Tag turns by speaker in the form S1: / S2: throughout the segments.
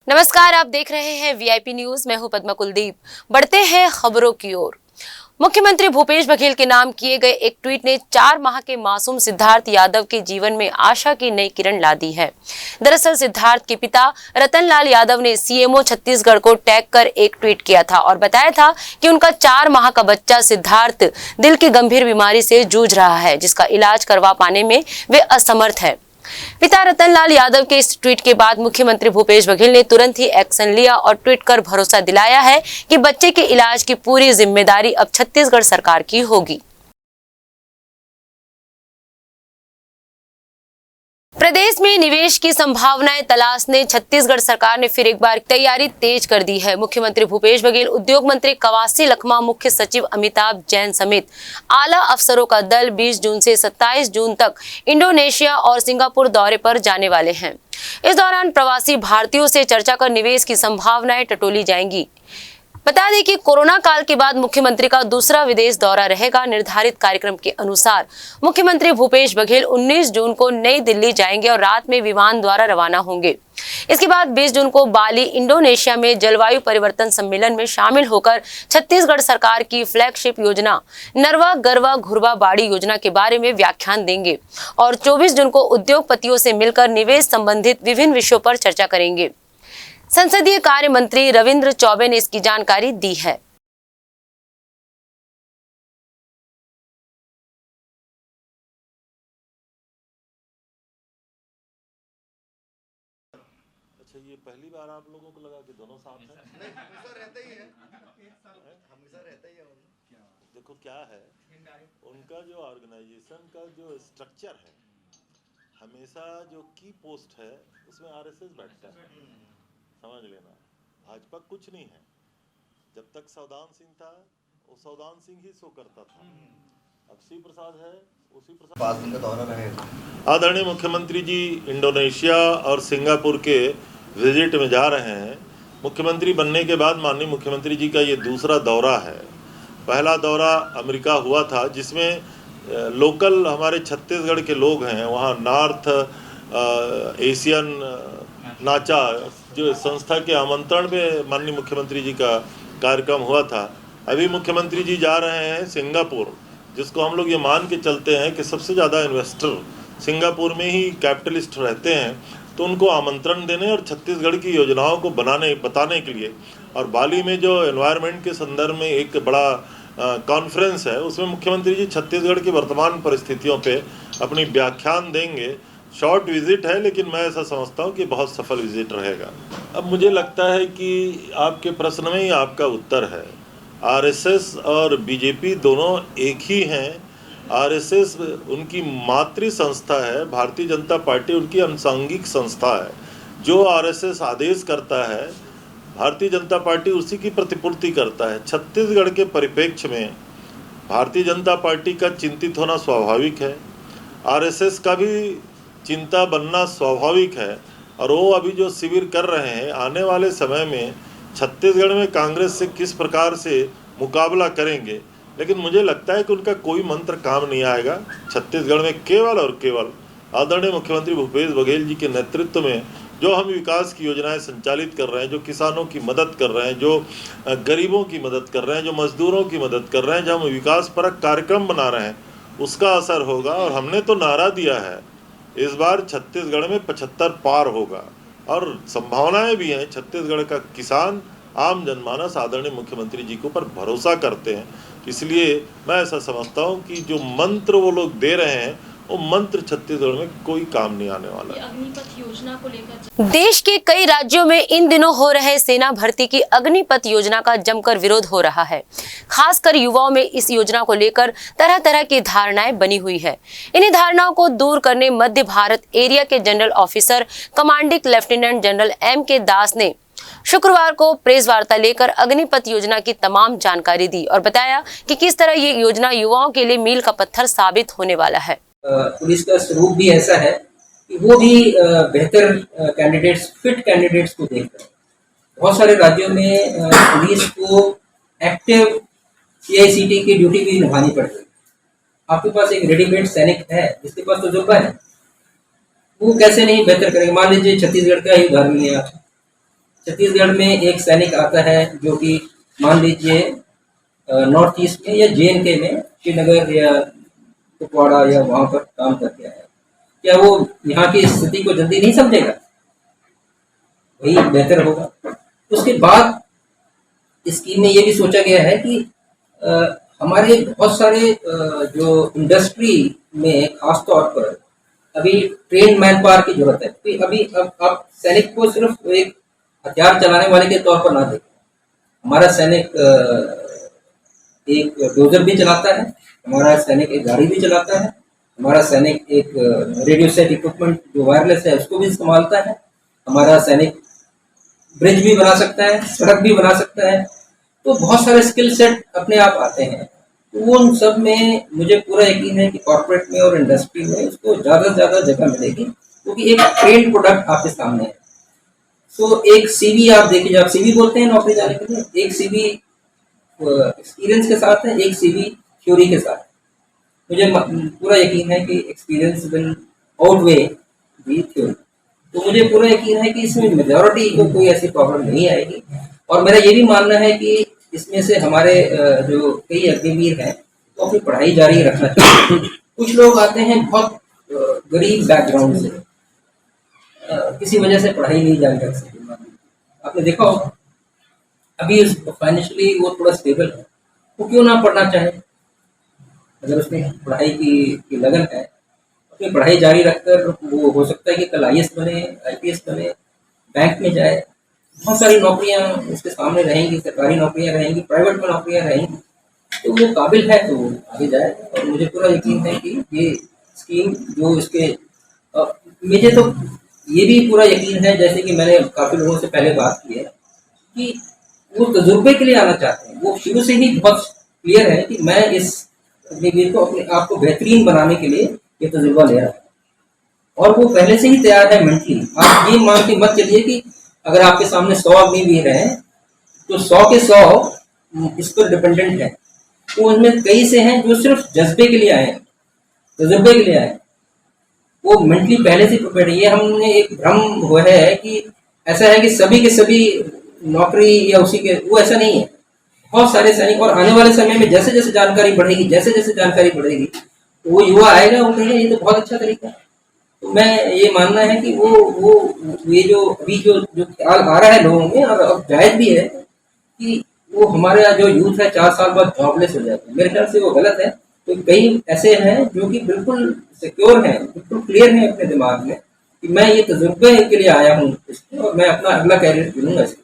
S1: नमस्कार, आप देख रहे हैं वीआईपी न्यूज। मैं हूं पद्मा कुलदीप। बढ़ते हैं खबरों की ओर। मुख्यमंत्री भूपेश बघेल के नाम किए गए एक ट्वीट ने 4 माह के मासूम सिद्धार्थ यादव के जीवन में आशा की नई किरण ला दी है। दरअसल सिद्धार्थ के पिता रतनलाल यादव ने सीएमओ छत्तीसगढ़ को टैग कर एक ट्वीट किया था और बताया था कि उनका 4 माह का बच्चा सिद्धार्थ दिल की गंभीर बीमारी से जूझ रहा है, जिसका इलाज करवा पाने में वे असमर्थ है। पिता रतनलाल यादव के इस ट्वीट के बाद मुख्यमंत्री भूपेश बघेल ने तुरंत ही एक्शन लिया और ट्वीट कर भरोसा दिलाया है कि बच्चे के इलाज की पूरी जिम्मेदारी अब छत्तीसगढ़ सरकार की होगी। प्रदेश में निवेश की संभावनाएं तलाशने छत्तीसगढ़ सरकार ने फिर एक बार तैयारी तेज कर दी है। मुख्यमंत्री भूपेश बघेल, उद्योग मंत्री कवासी लखमा, मुख्य सचिव अमिताभ जैन समेत आला अफसरों का दल 20 जून से 27 जून तक इंडोनेशिया और सिंगापुर दौरे पर जाने वाले हैं। इस दौरान प्रवासी भारतीयों से चर्चा कर निवेश की संभावनाएं टटोली जाएंगी। बता दें कि कोरोना काल के बाद मुख्यमंत्री का दूसरा विदेश दौरा रहेगा। निर्धारित कार्यक्रम के अनुसार मुख्यमंत्री भूपेश बघेल 19 जून को नई दिल्ली जाएंगे और रात में विमान द्वारा रवाना होंगे। इसके बाद 20 जून को बाली, इंडोनेशिया में जलवायु परिवर्तन सम्मेलन में शामिल होकर छत्तीसगढ़ सरकार की फ्लैगशिप योजना नरवा गरवा घुरवा बाड़ी योजना के बारे में व्याख्यान देंगे और 24 जून को उद्योगपतियों से मिलकर निवेश संबंधित विभिन्न विषयों पर चर्चा करेंगे। संसदीय कार्य मंत्री रविंद्र चौबे ने इसकी जानकारी दी है।
S2: अच्छा, ये पहली बार आप लोगों को लगा कि दोनों साथ हैं?
S3: नहीं, हमेशा रहता ही है, हमेशा रहता ही है।
S2: देखो क्या है, उनका जो ऑर्गेनाइजेशन का जो स्ट्रक्चर है, हमेशा जो की पोस्ट है उसमें आरएसएस बैठता है, समझ लेना। भाजपा कुछ नहीं है। जब तक सौदान सिंह था वो सौदान सिंह ही सो करता था। अब शिव प्रसाद है, उसी प्रसाद।
S3: 5 दिन का दौरा रहेगा।
S2: आदरणीय मुख्यमंत्री जी इंडोनेशिया और सिंगापुर के विजिट में जा रहे हैं। मुख्यमंत्री बनने के बाद माननीय मुख्यमंत्री जी का ये दूसरा दौरा है। पहला दौरा अमेरिका हुआ था, जिसमें लोकल हमारे छत्तीसगढ़ के लोग हैं, वहाँ नॉर्थ एशियन नाचा जो संस्था के आमंत्रण में माननीय मुख्यमंत्री जी का कार्यक्रम हुआ था। अभी मुख्यमंत्री जी जा रहे हैं सिंगापुर, जिसको हम लोग ये मान के चलते हैं कि सबसे ज़्यादा इन्वेस्टर सिंगापुर में ही कैपिटलिस्ट रहते हैं, तो उनको आमंत्रण देने और छत्तीसगढ़ की योजनाओं को बताने के लिए। और बाली में जो एनवायरनमेंट के संदर्भ में एक बड़ा कॉन्फ्रेंस है, उसमें मुख्यमंत्री जी छत्तीसगढ़ की वर्तमान परिस्थितियों पे अपनी व्याख्यान देंगे। शॉर्ट विजिट है, लेकिन मैं ऐसा समझता हूँ कि बहुत सफल विजिट रहेगा। अब मुझे लगता है कि आपके प्रश्न में ही आपका उत्तर है। आरएसएस और बीजेपी दोनों एक ही हैं। आरएसएस उनकी मातृ संस्था है, भारतीय जनता पार्टी उनकी अनुषंगिक संस्था है। जो आरएसएस आदेश करता है, भारतीय जनता पार्टी उसी की प्रतिपूर्ति करता है। छत्तीसगढ़ के परिप्रेक्ष्य में भारतीय जनता पार्टी का चिंतित होना स्वाभाविक है, आरएसएस का भी चिंता बनना स्वाभाविक है। और वो अभी जो शिविर कर रहे हैं, आने वाले समय में छत्तीसगढ़ में कांग्रेस से किस प्रकार से मुकाबला करेंगे, लेकिन मुझे लगता है कि उनका कोई मंत्र काम नहीं आएगा। छत्तीसगढ़ में केवल और केवल आदरणीय मुख्यमंत्री भूपेश बघेल जी के नेतृत्व में जो हम विकास की योजनाएं संचालित कर रहे हैं, जो किसानों की मदद कर रहे हैं, जो गरीबों की मदद कर रहे हैं, जो मजदूरों की मदद कर रहे हैं, जो हम विकास परक कार्यक्रम बना रहे हैं, उसका असर होगा। और हमने तो नारा दिया है, इस बार छत्तीसगढ़ में 75 पार होगा और संभावनाएं भी हैं। छत्तीसगढ़ का किसान, आम जनमानस आदरणीय मुख्यमंत्री जी के ऊपर भरोसा करते हैं। इसलिए मैं ऐसा समझता हूं कि जो मंत्र वो लोग दे रहे हैं, वो मंत्र छत्तीसगढ़ में कोई काम नहीं आने वाला।
S1: अग्निपथ योजना को लेकर देश के कई राज्यों में इन दिनों हो रहे सेना भर्ती की अग्निपथ योजना का जमकर विरोध हो रहा है। खासकर युवाओं में इस योजना को लेकर तरह तरह की धारणाएं बनी हुई है। इन्हीं धारणाओं को दूर करने मध्य भारत एरिया के general officer commanding lieutenant general M.K. दास ने शुक्रवार को प्रेस वार्ता लेकर अग्निपथ योजना की तमाम जानकारी दी और बताया कि किस तरह ये योजना युवाओं के लिए मील का पत्थर साबित होने वाला है।
S4: पुलिस का स्वरूप भी ऐसा है कि वो भी बेहतर कैंडिडेट्स, फिट कैंडिडेट्स को देखकर बहुत सारे राज्यों में पुलिस को एक्टिव CICT की ड्यूटी भी निभानी पड़ रही है। आपके पास एक रेडीमेड सैनिक है जिसके पास तजुर्बा है, वो कैसे नहीं बेहतर करेगा। मान लीजिए छत्तीसगढ़ का ही उदाहरण लिया, छत्तीसगढ़ में एक सैनिक आता है जो कि मान लीजिए नॉर्थ ईस्ट में या JNK में श्रीनगर या कुपवाड़ा या वहाँ पर काम करके आया, क्या वो यहाँ की स्थिति को जल्दी नहीं समझेगा? वही बेहतर होगा। उसके बाद स्कीम में ये भी सोचा गया है कि अ, हमारे बहुत सारे जो इंडस्ट्री में खास तौर पर अभी ट्रेन मैन पावर की जरूरत है। तो अभी अब आप सैनिक को सिर्फ एक हथियार चलाने वाले के तौर पर ना देखें। हमारा सैनिक एक डोजर भी चलाता है, हमारा सैनिक एक गाड़ी भी चलाता है, हमारा सैनिक एक रेडियो सेट इक्विपमेंट जो वायरलेस है उसको भी संभालता है, हमारा सैनिक ब्रिज भी बना सकता है, सड़क भी बना सकता है। तो बहुत सारे स्किल सेट अपने आप आते हैं। तो वो उन सब में मुझे पूरा यकीन है कि कॉर्पोरेट में और इंडस्ट्री में उसको ज़्यादा से ज़्यादा जगह मिलेगी, क्योंकि एक ट्रेंड प्रोडक्ट आपके सामने है। सो एक CV आप देखिए, जब CV बोलते हैं नौकरी जाने के लिए, एक CV एक्सपीरियंस के साथ है, एक CV थ्योरी के साथ। मुझे पूरा यकीन है कि experience will outweigh the theory. तो मुझे पूरा यकीन है कि इसमें मेजॉरिटी को कोई ऐसी प्रॉब्लम नहीं आएगी। और मेरा ये भी मानना है कि इसमें से हमारे जो कई अग्निवीर हैं तो अपनी पढ़ाई जारी रखना चाहिए। कुछ लोग आते हैं बहुत गरीब बैकग्राउंड से, किसी वजह से पढ़ाई नहीं जारी रख सकते। आपने देखा होगा अभी फाइनेंशियली वो थोड़ा स्टेबल है, वो क्यों ना पढ़ना चाहे? अगर उसमें पढ़ाई की लगन है, अपनी पढ़ाई जारी रखकर वो हो सकता है कि कल IAS बने, IPS बने, बैंक में जाए। बहुत सारी नौकरियां उसके सामने रहेंगी, सरकारी नौकरियां रहेंगी, प्राइवेट में नौकरियां रहेंगी। तो वो काबिल है तो वो आगे जाएगा। और मुझे पूरा यकीन है कि ये स्कीम जो इसके मुझे तो ये भी पूरा यकीन है, जैसे कि मैंने काफ़ी लोगों से पहले बात की है, कि वो तजुर्बे के लिए आना चाहते हैं। वो शुरू से ही बहुत क्लियर है कि मैं इस अग्निवीर को अपने आप को बेहतरीन बनाने के लिए ये तजुर्बा ले रहा है, और वो पहले से ही तैयार है मेंटली। आप ये मान के मत चलिए कि अगर आपके सामने 100 अग्निवीर हैं तो 100 के 100 इस पर डिपेंडेंट है। तो उनमें कई से हैं जो सिर्फ जज्बे के लिए आए हैं, तजुर्बे के लिए आए हैं। वो मेंटली पहले से प्रिपेयर है। ये हमने एक भ्रम हुआ है कि ऐसा है कि सभी के सभी नौकरी या उसी के, वो ऐसा नहीं है। बहुत सारे सैनिक, और आने वाले समय में जैसे जैसे जानकारी बढ़ेगी, जैसे जैसे जानकारी बढ़ेगी, वो युवा आएगा, वो कहेगा ये तो बहुत अच्छा तरीका है। तो मैं ये मानना है कि वो ये जो अभी जो ख्याल आ रहा है लोगों में, और अब जायज भी है, कि वो हमारे यहाँ जो यूथ है 4 साल बाद जॉबलेस हो जाता है। मेरे ख्याल से वो गलत है। तो कई ऐसे हैं जो कि बिल्कुल सिक्योर हैं, बिल्कुल क्लियर हैं अपने दिमाग में कि मैं ये तजुर्बे के लिए आया हूँ इसमें, और मैं अपना अगला कैरियर चुनूंगा इसके।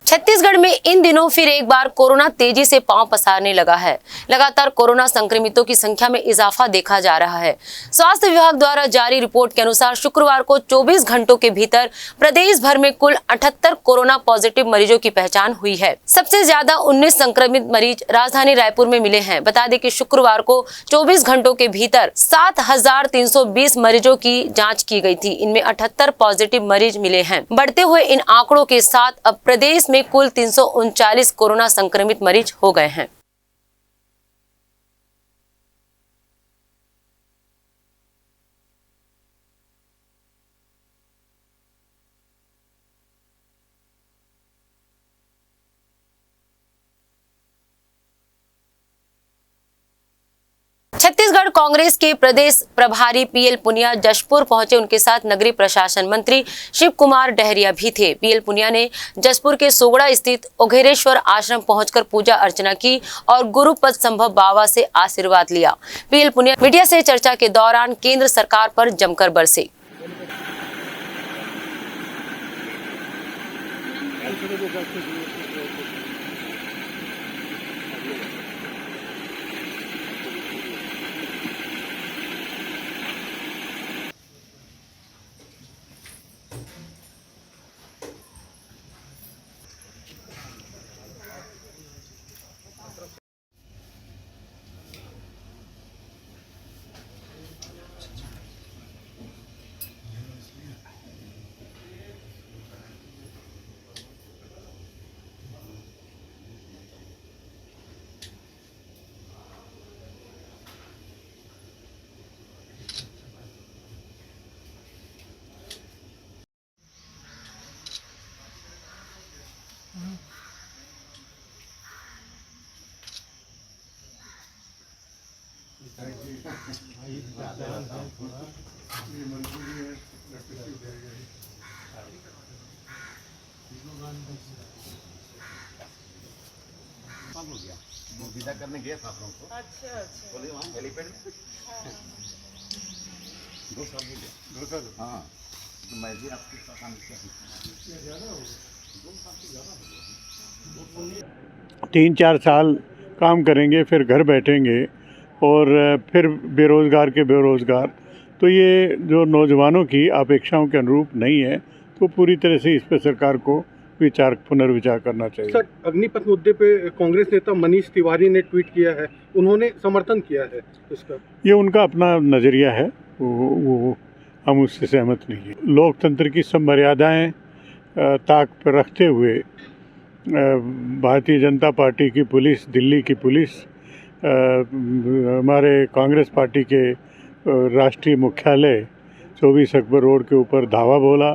S1: छत्तीसगढ़ में इन दिनों फिर एक बार कोरोना तेजी से पांव पसारने लगा है। लगातार कोरोना संक्रमितों की संख्या में इजाफा देखा जा रहा है। स्वास्थ्य विभाग द्वारा जारी रिपोर्ट के अनुसार शुक्रवार को 24 घंटों के भीतर प्रदेश भर में कुल 78 कोरोना पॉजिटिव मरीजों की पहचान हुई है। सबसे ज्यादा 19 संक्रमित मरीज राजधानी रायपुर में मिले हैं। बता दें कि शुक्रवार को 24 घंटों के भीतर 7,320 मरीजों की जाँच की गयी थी। इनमें 78 पॉजिटिव मरीज मिले हैं। बढ़ते हुए इन आंकड़ों के साथ अब प्रदेश में कुल 339 कोरोना संक्रमित मरीज हो गए हैं। छत्तीसगढ़ कांग्रेस के प्रदेश प्रभारी PL पुनिया जशपुर पहुंचे। उनके साथ नगरीय प्रशासन मंत्री शिव कुमार डहरिया भी थे। PL पुनिया ने जशपुर के सोगड़ा स्थित ओघेरेश्वर आश्रम पहुंचकर पूजा अर्चना की और गुरुपद संभव बाबा से आशीर्वाद लिया। PL पुनिया मीडिया से चर्चा के दौरान केंद्र सरकार पर जमकर बरसे।
S3: विदा करने गया था आप लोगों को। अच्छा बोले वहाँ हेलीपैड में 2 साल हो गया। 2 साल? हाँ, तो मैं भी आपके साथ काम किया।
S5: 3-4 साल काम करेंगे, फिर घर बैठेंगे और फिर बेरोज़गार के बेरोज़गार। तो ये जो नौजवानों की अपेक्षाओं के अनुरूप नहीं है, तो पूरी तरह से इस पर सरकार को पुनर्विचार करना चाहिए।
S6: सर, अग्निपथ मुद्दे पे कांग्रेस नेता मनीष तिवारी ने ट्वीट किया है, उन्होंने समर्थन किया है इसका।
S5: ये उनका अपना नज़रिया है, वो हम उससे सहमत नहीं हैं। लोकतंत्र की सब मर्यादाएं ताक पर रखते हुए भारतीय जनता पार्टी की पुलिस, दिल्ली की पुलिस, हमारे कांग्रेस पार्टी के राष्ट्रीय मुख्यालय 24 अकबर रोड के ऊपर धावा बोला,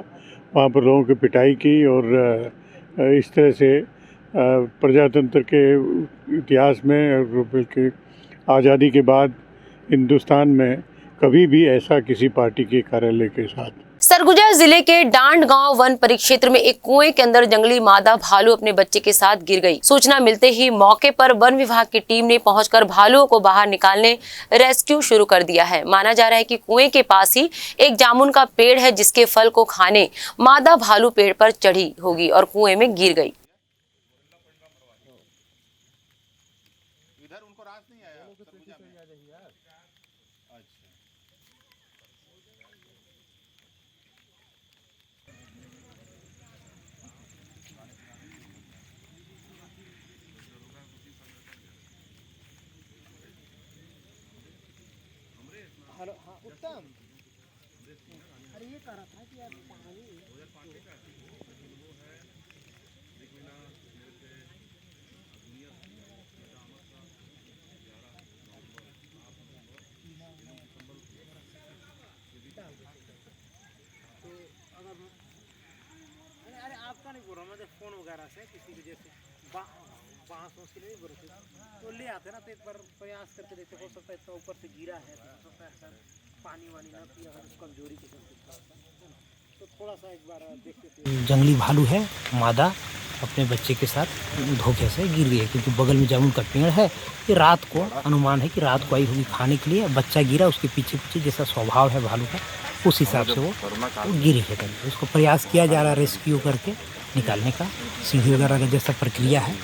S5: वहाँ पर लोगों की पिटाई की और इस तरह से प्रजातंत्र के इतिहास में, बल्कि आज़ादी के बाद हिंदुस्तान में कभी भी ऐसा किसी पार्टी के कार्यालय के साथ।
S1: सरगुजा जिले के डांड गांव वन परिक्षेत्र में एक कुएं के अंदर जंगली मादा भालू अपने बच्चे के साथ गिर गई। सूचना मिलते ही मौके पर वन विभाग की टीम ने पहुंचकर भालुओं को बाहर निकालने रेस्क्यू शुरू कर दिया है। माना जा रहा है कि कुएं के पास ही एक जामुन का पेड़ है, जिसके फल को खाने मादा भालू पेड़ पर चढ़ी होगी और कुएं में गिर गई।
S7: आपका नहीं बोल रहा, मैं फोन वगैरह से किसी वजह से बांस के लिए बोल रहे तो ले आते ना, तो एक बार प्रयास करके देखते, हो सकता है इतना ऊपर से गिरा है तो हो सकता है सर पानी वानी ना पिया है, कमजोरी के चलते, तो थोड़ा सा एक बार देखते थे। जंगली भालू है, मादा अपने बच्चे के साथ धोखे से गिर गई है, क्योंकि बगल में जामुन का पेड़ है। ये रात को अनुमान है कि रात को आई होगी खाने के लिए, बच्चा गिरा, उसके पीछे पीछे जैसा स्वभाव है भालू का, उस हिसाब से वो गिरी है। उसको प्रयास किया जा रहा है रेस्क्यू करके निकालने का, सीढ़ी वगैरह का जैसा प्रक्रिया है।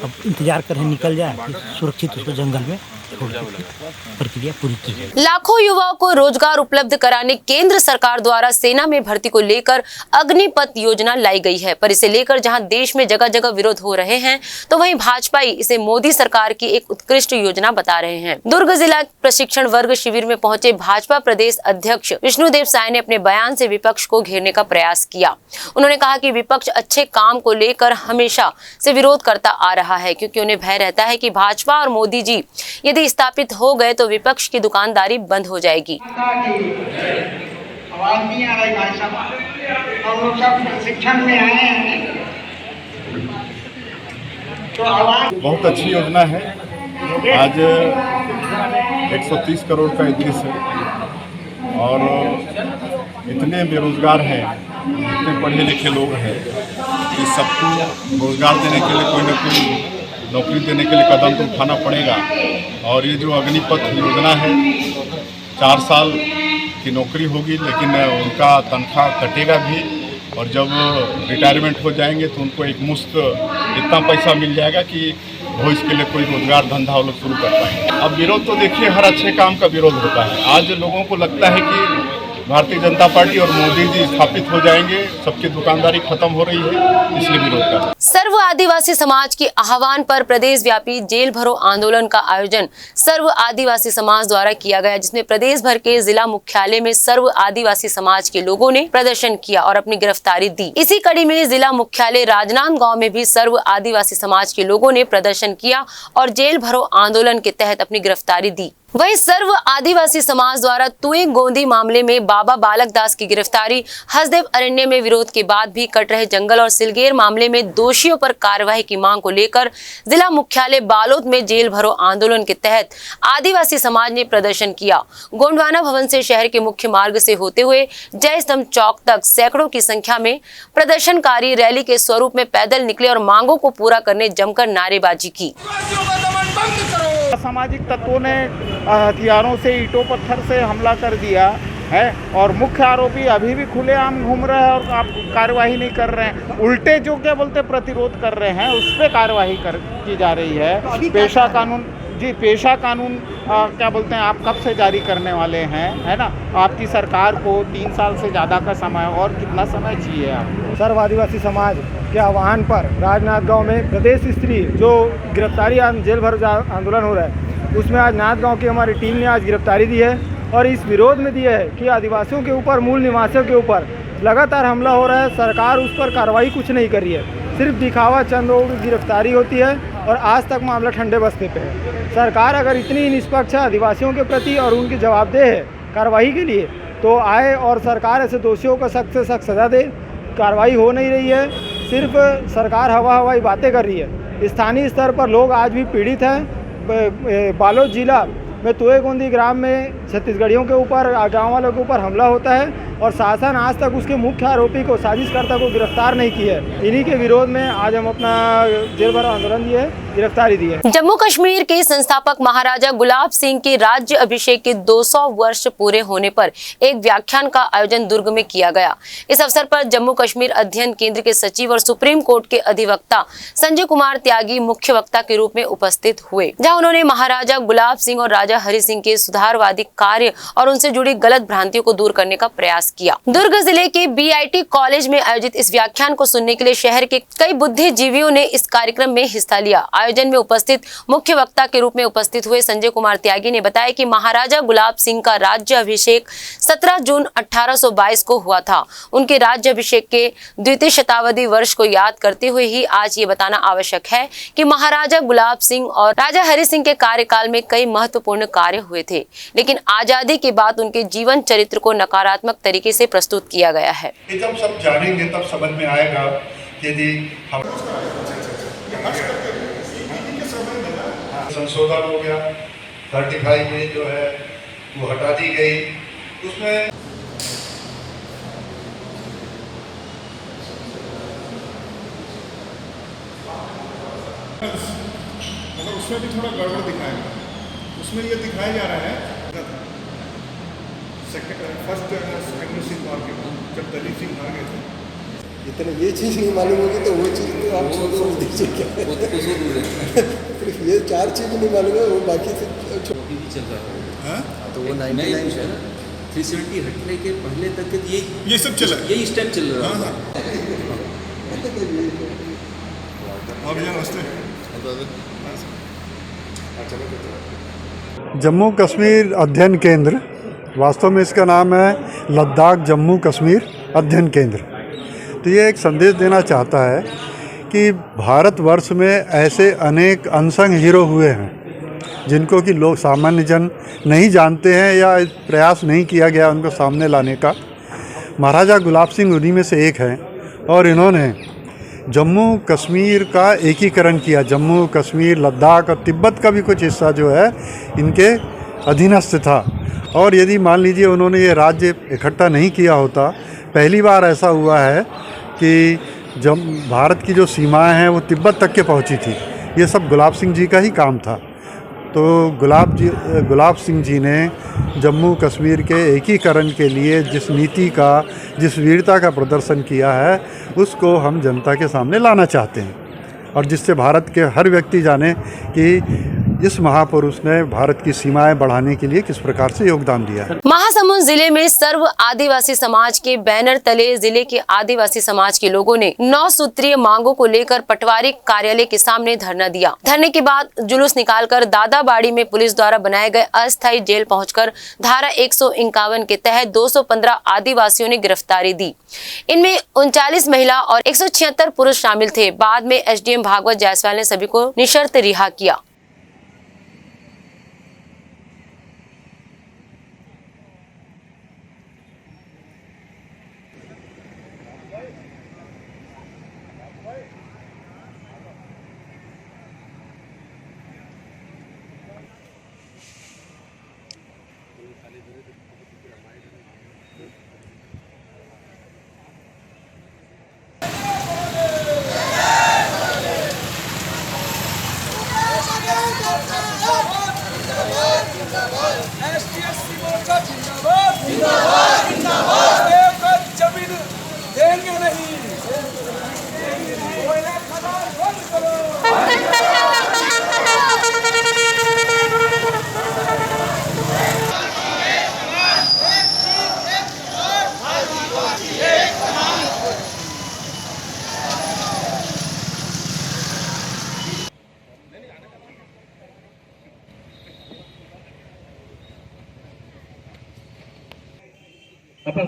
S7: अब इंतजार करें निकल जाए, फिर सुरक्षित उसको जंगल में प्रक्रिया पूरी की है।
S1: लाखों युवाओं को रोजगार उपलब्ध कराने केंद्र सरकार द्वारा सेना में भर्ती को लेकर अग्निपथ योजना लाई गई है, पर इसे लेकर जहां देश में जगह जगह विरोध हो रहे हैं, तो वहीं भाजपाई इसे मोदी सरकार की एक उत्कृष्ट योजना बता रहे हैं। दुर्ग जिला प्रशिक्षण वर्ग शिविर में पहुंचे भाजपा प्रदेश अध्यक्ष विष्णुदेव साय ने अपने बयान से विपक्ष को घेरने का प्रयास किया। उन्होंने कहा कि विपक्ष अच्छे काम को लेकर हमेशा से विरोध करता आ रहा है, क्योंकि उन्हें भय रहता है कि भाजपा और मोदी जी यदि स्थापित हो गए तो विपक्ष की दुकानदारी बंद हो जाएगी।
S8: आवाज नहीं आ रही भाई साहब, हम लोग सब प्रशिक्षण में आए हैं तो आवाज।
S9: बहुत अच्छी योजना है। आज 130 करोड़ का उद्देश्य है और इतने बेरोजगार हैं, इतने पढ़े लिखे लोग हैं कि सबको रोजगार देने के लिए कोई न कोई नौकरी देने के लिए कदम तो उठाना पड़ेगा। और ये जो अग्निपथ योजना है, 4 साल की नौकरी होगी, लेकिन उनका तनख्वाह कटेगा भी और जब रिटायरमेंट हो जाएंगे तो उनको एक मुश्त इतना पैसा मिल जाएगा कि भविष्य के लिए कोई रोजगार धंधा वो लोग शुरू कर पाएंगे। अब विरोध तो देखिए, हर अच्छे काम का विरोध होता है। आज लोगों को लगता है कि भारतीय जनता पार्टी और मोदी जी स्थापित हो जाएंगे, सबकी दुकानदारी खत्म हो रही है, इसलिए विरोध कर।
S1: सर्व आदिवासी समाज के आह्वान पर प्रदेश व्यापी जेल भरो आंदोलन का आयोजन सर्व आदिवासी समाज द्वारा किया गया, जिसमें प्रदेश भर के जिला मुख्यालय में सर्व आदिवासी समाज के लोगों ने प्रदर्शन किया और अपनी गिरफ्तारी दी। इसी कड़ी में जिला मुख्यालय राजनांदगांव में भी सर्व आदिवासी समाज के लोगों ने प्रदर्शन किया और जेल भरो आंदोलन के तहत अपनी गिरफ्तारी दी। वहीं सर्व आदिवासी समाज द्वारा तुए गोंदी मामले में बाबा बालक दास की गिरफ्तारी, हसदेव अरण्य में विरोध के बाद भी कट रहे जंगल और सिलगेर मामले में दोषियों पर कार्रवाई की मांग को लेकर जिला मुख्यालय बालोद में जेल भरो आंदोलन के तहत आदिवासी समाज ने प्रदर्शन किया। गोंडवाना भवन से शहर के मुख्य मार्ग से होते हुए जय स्तंभ चौक तक सैकड़ों की संख्या में प्रदर्शनकारी रैली के स्वरूप में पैदल निकले और मांगों को पूरा करने जमकर नारेबाजी की।
S7: असामाजिक तत्वों ने हथियारों से, ईंटों पत्थर से हमला कर दिया है और मुख्य आरोपी अभी भी खुलेआम घूम रहे हैं और आप कार्रवाई नहीं कर रहे हैं। उल्टे जो क्या बोलते प्रतिरोध कर रहे हैं उस पर कार्रवाई की जा रही है। पेशा कानून पेशा कानून क्या बोलते हैं, आप कब से जारी करने वाले हैं, है ना? आपकी सरकार को 3 साल से ज़्यादा का समय और कितना समय चाहिए आपको?
S10: सर्व आदिवासी समाज के आह्वान पर राजनांदगांव में प्रदेश स्तरीय जो गिरफ्तारी जेल भर आंदोलन हो रहा है उसमें आज नांदगांव की हमारी टीम ने आज गिरफ्तारी दी है और इस विरोध में दिया है कि आदिवासियों के ऊपर, मूल निवासियों के ऊपर लगातार हमला हो रहा है। सरकार उस पर कार्रवाई कुछ नहीं कर रही है, सिर्फ दिखावा, चंद लोगों की गिरफ्तारी होती है और आज तक मामला ठंडे बस्ते पे है। सरकार अगर इतनी निष्पक्ष है आदिवासियों के प्रति और उनकी जवाबदेह है कार्रवाई के लिए तो आए और सरकार ऐसे दोषियों को सख्त से सख्त सज़ा दे। कार्रवाई हो नहीं रही है, सिर्फ सरकार हवाई बातें कर रही है। स्थानीय स्तर पर लोग आज भी पीड़ित हैं। बालोद जिला में तुए गोंदी ग्राम में छत्तीसगढ़ियों के ऊपर, गाँव वालों के ऊपर हमला होता है और शासन आज तक उसके मुख्य आरोपी को, साजिशकर्ता को गिरफ्तार नहीं किया है। इन्हीं के विरोध में आज हम अपना जेल भरो आंदोलन दिए, गिरफ्तारी दी है।
S1: जम्मू कश्मीर के संस्थापक महाराजा गुलाब सिंह के राज्य अभिषेक के 200 वर्ष पूरे होने पर एक व्याख्यान का आयोजन दुर्ग में किया गया। इस अवसर पर जम्मू कश्मीर अध्ययन केंद्र के सचिव और सुप्रीम कोर्ट के अधिवक्ता संजय कुमार त्यागी मुख्य वक्ता के रूप में उपस्थित हुए, जहां उन्होंने महाराजा गुलाब सिंह और राजा हरि सिंह के सुधारवादी कार्य और उनसे जुड़ी गलत भ्रांतियों को दूर करने का प्रयास किया। दुर्ग जिले के BIT कॉलेज में आयोजित इस व्याख्यान को सुनने के लिए शहर के कई बुद्धिजीवियों ने इस कार्यक्रम में हिस्सा लिया। आयोजन में उपस्थित मुख्य वक्ता के रूप में उपस्थित हुए संजय कुमार त्यागी ने बताया कि महाराजा गुलाब सिंह का राज्य अभिषेक 17 जून 1822 को हुआ था। उनके राज्य अभिषेक के द्वितीय शताब्दी वर्ष को याद करते हुए ही आज ये बताना आवश्यक है कि महाराजा गुलाब सिंह और राजा हरि सिंह के कार्यकाल में कई महत्वपूर्ण कार्य हुए थे, लेकिन आजादी के बाद उनके जीवन चरित्र को नकारात्मक तरीके से प्रस्तुत किया गया है।
S9: जब सब जानेंगे तब समझ में आएगा यदि हम संशोधन हो गया, 35 में जो है वो हटा दी गई, उसमें
S11: मगर उसमें भी थोड़ा गड़बड़ दिखाएगा। उसमें ये दिखाया जा रहा है फर्स्ट सेकंड सिंह मार के जब दलीप सिंह मार गए थे,
S10: इतने ये चीज़ नहीं मालूम होगी तो वो चीज़ तो आप सोच दीजिए क्या ये 4 चीज़ नहीं मालूम है, वो बाकी से
S11: भी चल रहा है।
S10: तो वो 99 है ना,
S11: 370 हटने के पहले तक ये सब चला, यही स्टेप चल रहा है।
S5: जम्मू कश्मीर अध्ययन केंद्र, वास्तव में इसका नाम है लद्दाख जम्मू कश्मीर अध्ययन केंद्र। तो ये एक संदेश देना चाहता है कि भारतवर्ष में ऐसे अनेक अनसंग हीरो हुए हैं जिनको कि लोग, सामान्य जन नहीं जानते हैं या प्रयास नहीं किया गया उनको सामने लाने का। महाराजा गुलाब सिंह उन्हीं में से एक हैं और इन्होंने जम्मू कश्मीर का एकीकरण किया। जम्मू कश्मीर, लद्दाख और तिब्बत का भी कुछ हिस्सा जो है इनके अधीनस्थ था। और यदि मान लीजिए उन्होंने ये राज्य इकट्ठा नहीं किया होता, पहली बार ऐसा हुआ है कि जब भारत की जो सीमाएं हैं वो तिब्बत तक के पहुंची थी। ये सब गुलाब सिंह जी का ही काम था। तो गुलाब सिंह जी ने जम्मू कश्मीर के एकीकरण के लिए जिस नीति का, जिस वीरता का प्रदर्शन किया है उसको हम जनता के सामने लाना चाहते हैं और जिससे भारत के हर व्यक्ति जाने कि इस महापुरुष ने भारत की सीमाएं बढ़ाने के लिए किस प्रकार से योगदान दिया है।
S1: महासमुंद जिले में सर्व आदिवासी समाज के बैनर तले जिले के आदिवासी समाज के लोगों ने 9 सूत्रीय मांगों को लेकर पटवारी कार्यालय के सामने धरना दिया। धरने के बाद जुलूस निकालकर दादाबाड़ी में पुलिस द्वारा बनाए गए अस्थायी जेल पहुंचकर धारा 151 के तहत 215 आदिवासियों ने गिरफ्तारी दी। इनमें 39 महिला और 176 पुरुष शामिल थे। बाद में SDM भागवत जायसवाल ने सभी को निशर्त रिहा किया।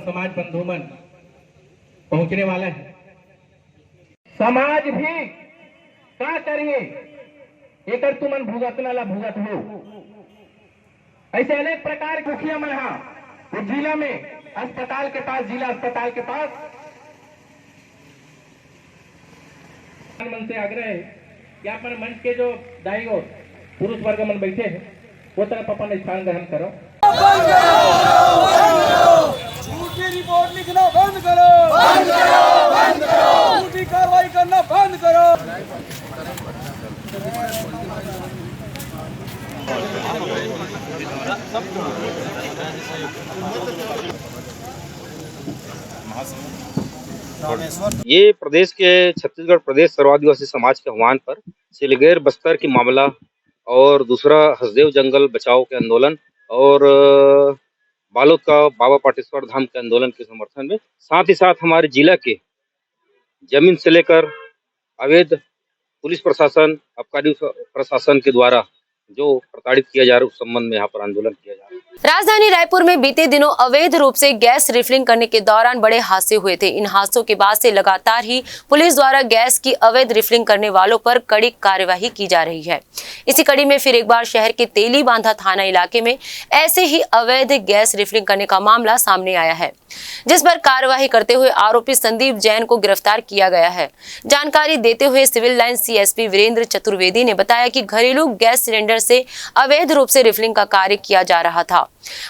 S7: समाज बंधुमन पहुंचने वाला है। समाज भी क्या करिए एकर तुमन भुगतना ला भुगत हो। ऐसे अनेक प्रकार के मुखिया मन वो जिला में अस्पताल के पास, जिला अस्पताल के पास मन से आग्रह है कि अपन मंच के जो दाई और पुरुष वर्ग मन बैठे हैं वो तरफ अपन स्थान ग्रहण करो।
S12: झूठी रिपोर्ट लिखना बंद करो, बंद करो, बंद करो, झूठी कार्रवाई करना बंद करो।
S13: ये प्रदेश के छत्तीसगढ़ प्रदेश सर्व आदिवासी समाज के आह्वान पर सिलगेर बस्तर की मामला और दूसरा हसदेव जंगल बचाओ के आंदोलन और बालोद का बाबा पाटेश्वर धाम के आंदोलन के समर्थन में, साथ ही साथ हमारे जिला के जमीन से लेकर अवैध पुलिस प्रशासन, आबकारी प्रशासन के द्वारा जो प्रताड़ित किया जा रहा है उस संबंध में यहाँ पर आंदोलन किया जा रहा है।
S1: राजधानी रायपुर में बीते दिनों अवैध रूप से गैस रिफिलिंग करने के दौरान बड़े हादसे हुए थे। इन हादसों के बाद से लगातार ही पुलिस द्वारा गैस की अवैध रिफिलिंग करने वालों पर कड़ी कार्यवाही की जा रही है। इसी कड़ी में फिर एक बार शहर के तेली बांधा थाना इलाके में ऐसे ही अवैध गैस रिफिलिंग करने का मामला सामने आया है, जिस पर कार्यवाही करते हुए आरोपी संदीप जैन को गिरफ्तार किया गया है। जानकारी देते हुए civil line CSP Virendra Chaturvedi ने बताया कि घरेलू गैस सिलेंडर से अवैध रूप से रिफिलिंग का कार्य किया जा रहा था।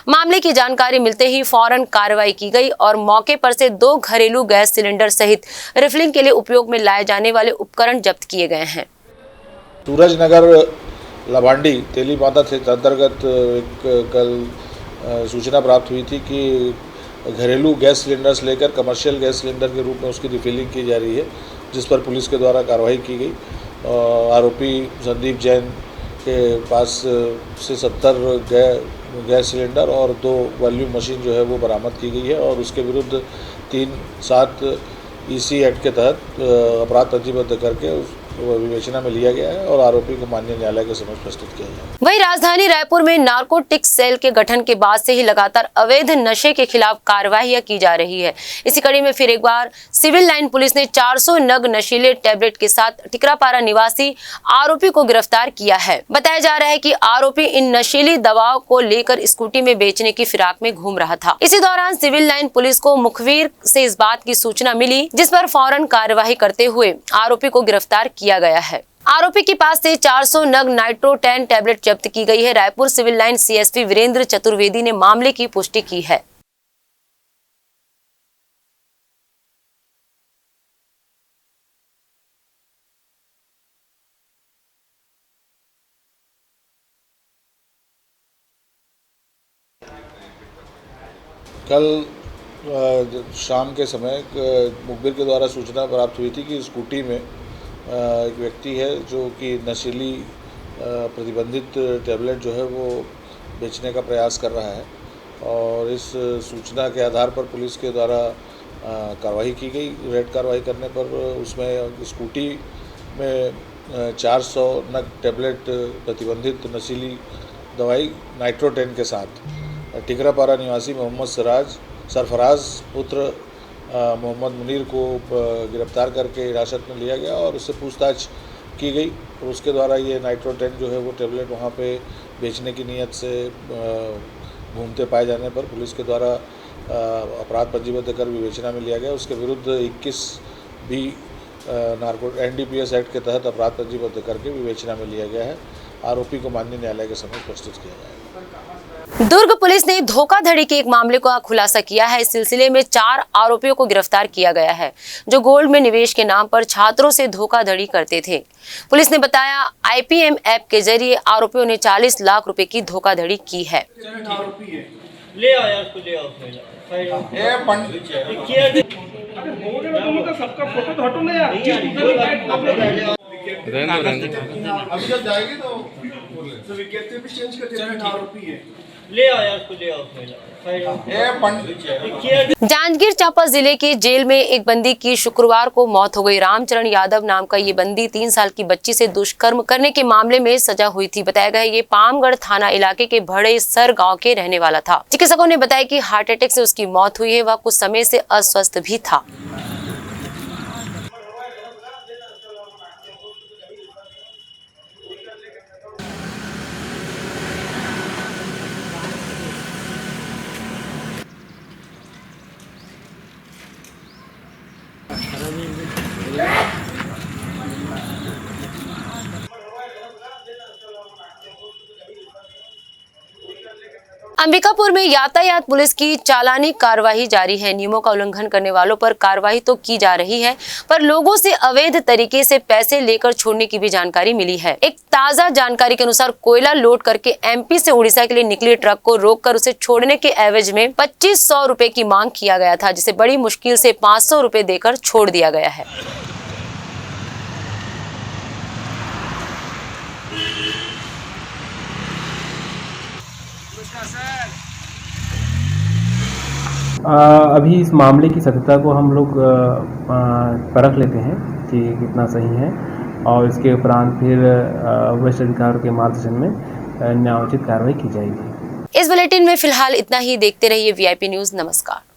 S1: मामले की जानकारी मिलते ही फौरन कार्रवाई की गई और मौके पर से 2 घरेलू गैस सिलेंडर सहित रिफिलिंग के लिए उपयोग में लाए जाने वाले उपकरण जब्त किए गए हैं।
S14: सूरजनगर लभांडी तेली बांधा क्षेत्र अंतर्गत कल सूचना प्राप्त हुई थी कि घरेलू गैस सिलेंडर से लेकर कमर्शियल गैस सिलेंडर के रूप में उसकी रिफिलिंग की जा रही है, जिस पर पुलिस के द्वारा कार्रवाई की गई। आरोपी संदीप जैन के पास से 70 गैस सिलेंडर और 2 वॉल्यूम मशीन जो है वो बरामद की गई है और उसके विरुद्ध 3-7 EC एक्ट के तहत अपराध पंजीबद्ध करके विवेचना में लिया गया है और आरोपी को माननीय न्यायालय के समक्ष प्रस्तुत किया जाएगा।
S1: वहीं राजधानी रायपुर में नार्कोटिक्स सेल के गठन के बाद से ही लगातार अवैध नशे के खिलाफ कार्रवाइयां की जा रही है। इसी कड़ी में फिर एक बार सिविल लाइन पुलिस ने 400 नग नशीले टैबलेट के साथ टिकरापारा निवासी आरोपी को गिरफ्तार किया है। बताया जा रहा है कि आरोपी इन नशीली दवाओं को लेकर स्कूटी में बेचने की फिराक में घूम रहा था। इसी दौरान सिविल लाइन पुलिस को मुखबिर से इस बात की सूचना मिली, जिस पर फौरन कार्यवाही करते हुए आरोपी को गिरफ्तार किया गया है। आरोपी के पास से 400 नग नाइट्रो-10 टैबलेट जब्त की गई है। Raipur civil line CSP Virendra Chaturvedi ने मामले की पुष्टि की है।
S14: कल शाम के समय मुखबिर के द्वारा सूचना प्राप्त हुई थी कि स्कूटी में एक व्यक्ति है जो कि नशीली प्रतिबंधित टैबलेट जो है वो बेचने का प्रयास कर रहा है और इस सूचना के आधार पर पुलिस के द्वारा कार्रवाई की गई। रेड कार्रवाई करने पर उसमें स्कूटी में 400 नग टैबलेट प्रतिबंधित नशीली दवाई नाइट्रो-10 के साथ टिकरापारा निवासी मोहम्मद सरफराज पुत्र मोहम्मद मुनीर को गिरफ्तार करके हिरासत में लिया गया और उससे पूछताछ की गई और उसके द्वारा ये नाइट्रो-10 जो है वो टैबलेट वहाँ पे बेचने की नीयत से घूमते पाए जाने पर पुलिस के द्वारा अपराध पंजीबद्ध कर विवेचना में लिया गया। उसके विरुद्ध 21 भी NDPS एक्ट के तहत अपराध पंजीबद्ध करके विवेचना में लिया गया है। आरोपी को माननीय न्यायालय के समक्ष प्रस्तुत किया जाएगा।
S1: दुर्ग पुलिस ने धोखाधड़ी के एक मामले का खुलासा किया है। इस सिलसिले में 4 आरोपियों को गिरफ्तार किया गया है जो गोल्ड में निवेश के नाम पर छात्रों से धोखाधड़ी करते थे। पुलिस ने बताया IPM ऐप के जरिए आरोपियों ने 40 लाख रुपए की धोखाधड़ी की है।
S12: ले आओ यार, उसको ले आओ। सबका फोटो तो हटो ना यार। अभी जब जाएगी तो विज्ञप्ति भी चेंज कर देंगे। आरोपी है ले आओ यार, उसको ले आओ।
S1: जांजगीर चांपा जिले के जेल में एक बंदी की शुक्रवार को मौत हो गई। रामचरण यादव नाम का ये बंदी 3 साल की बच्ची से दुष्कर्म करने के मामले में सजा हुई थी। बताया गया ये पामगढ़ थाना इलाके के भड़े सर गांव के रहने वाला था। चिकित्सकों ने बताया कि हार्ट अटैक से उसकी मौत हुई है। वह कुछ समय से अस्वस्थ भी था। अंबिकापुर में यातायात पुलिस की चालानी कार्रवाई जारी है। नियमों का उल्लंघन करने वालों पर कार्रवाई तो की जा रही है, पर लोगों से अवैध तरीके से पैसे लेकर छोड़ने की भी जानकारी मिली है। एक ताजा जानकारी के अनुसार कोयला लोड करके एमपी से उड़ीसा के लिए निकले ट्रक को रोककर उसे छोड़ने के एवज में 2500 रुपए की मांग किया गया था, जिसे बड़ी मुश्किल से 500 रुपए देकर छोड़ दिया गया है।
S15: अभी इस मामले की सत्यता को हम लोग परख लेते हैं कि कितना सही है, और इसके उपरांत फिर वरिष्ठ अधिकारियों के मार्गदर्शन में न्यायोचित कार्रवाई की जाएगी।
S1: इस बुलेटिन में फिलहाल इतना ही। देखते रहिए VIP न्यूज़। नमस्कार।